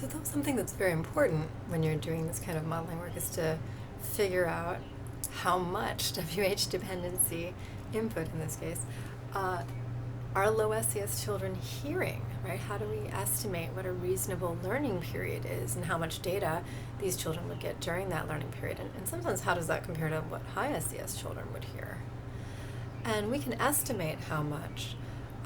So that's something that's very important when you're doing this kind of modeling work is to figure out how much WH dependency input in this case are low-SES children hearing, right? How do we estimate what a reasonable learning period is and how much data these children would get during that learning period? And sometimes how does that compare to what high-SES children would hear? And we can estimate how much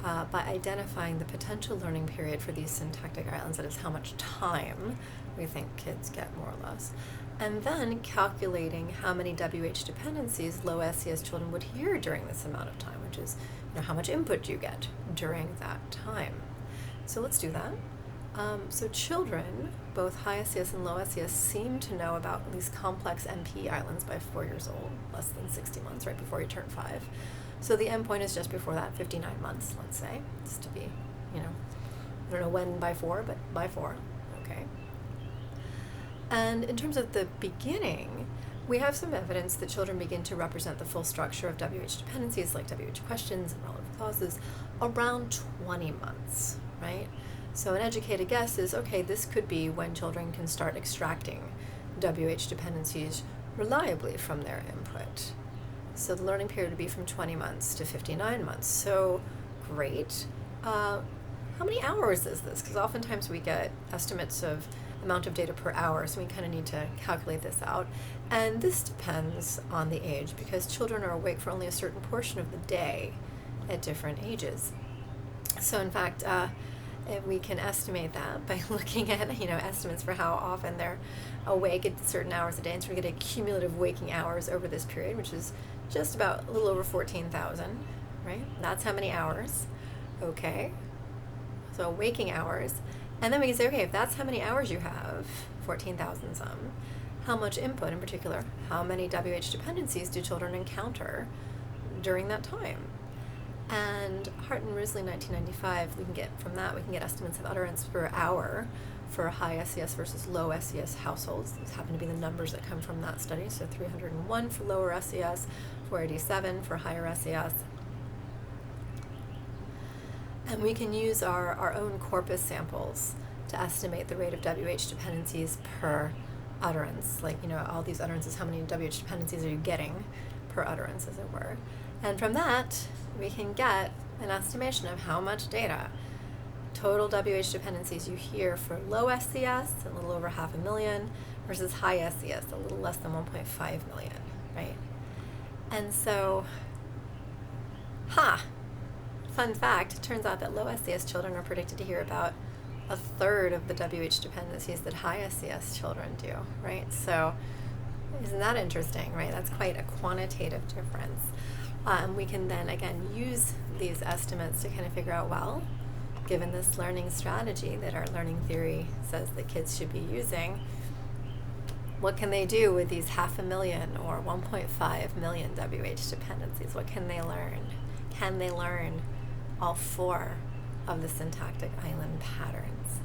by identifying the potential learning period for these syntactic islands, that is how much time we think kids get more or less, and then calculating how many WH dependencies low-SES children would hear during this amount of time, which is how much input you get during that time. So let's do that. So children, both high-SES and low-SES, seem to know about these complex MP islands by 4 years old, less than 60 months, right before you turn 5. So the endpoint is just before that, 59 months, let's say, just to be, I don't know when by 4, but by 4, okay. And in terms of the beginning, we have some evidence that children begin to represent the full structure of WH dependencies, like WH questions and relative clauses, around 20 months, right? So an educated guess is, okay, this could be when children can start extracting WH dependencies reliably from their input. So the learning period would be from 20 months to 59 months. So great. How many hours is this? Because oftentimes we get estimates of amount of data per hour, so we kind of need to calculate this out. And this depends on the age, because children are awake for only a certain portion of the day at different ages. So in fact, we can estimate that by looking at estimates for how often they're awake at certain hours a day, and so we get a cumulative waking hours over this period, which is just about a little over 14,000, right? That's how many hours. Okay, so waking hours. And then we can say, okay, if that's how many hours you have, 14,000 some, how much input in particular, how many WH dependencies do children encounter during that time? And Hart and Risley, 1995, we can get estimates of utterance per hour for high-SES versus low-SES households. These happen to be the numbers that come from that study. So 301 for lower SES, 487 for higher SES. And we can use our own corpus samples to estimate the rate of WH dependencies per utterance. Like, all these utterances, how many WH dependencies are you getting per utterance, as it were. And from that, we can get an estimation of how much data, total WH dependencies you hear for low SES, a little over 500,000, versus high SES, a little less than 1.5 million, right? And so, fun fact, it turns out that low SES children are predicted to hear about a third of the WH dependencies that high SES children do, right? So isn't that interesting, right? That's quite a quantitative difference. We can then, again, use these estimates to kind of figure out, well, given this learning strategy that our learning theory says that kids should be using, what can they do with these 500,000 or 1.5 million WH dependencies? What can they learn? Can they learn all 4 of the syntactic island patterns?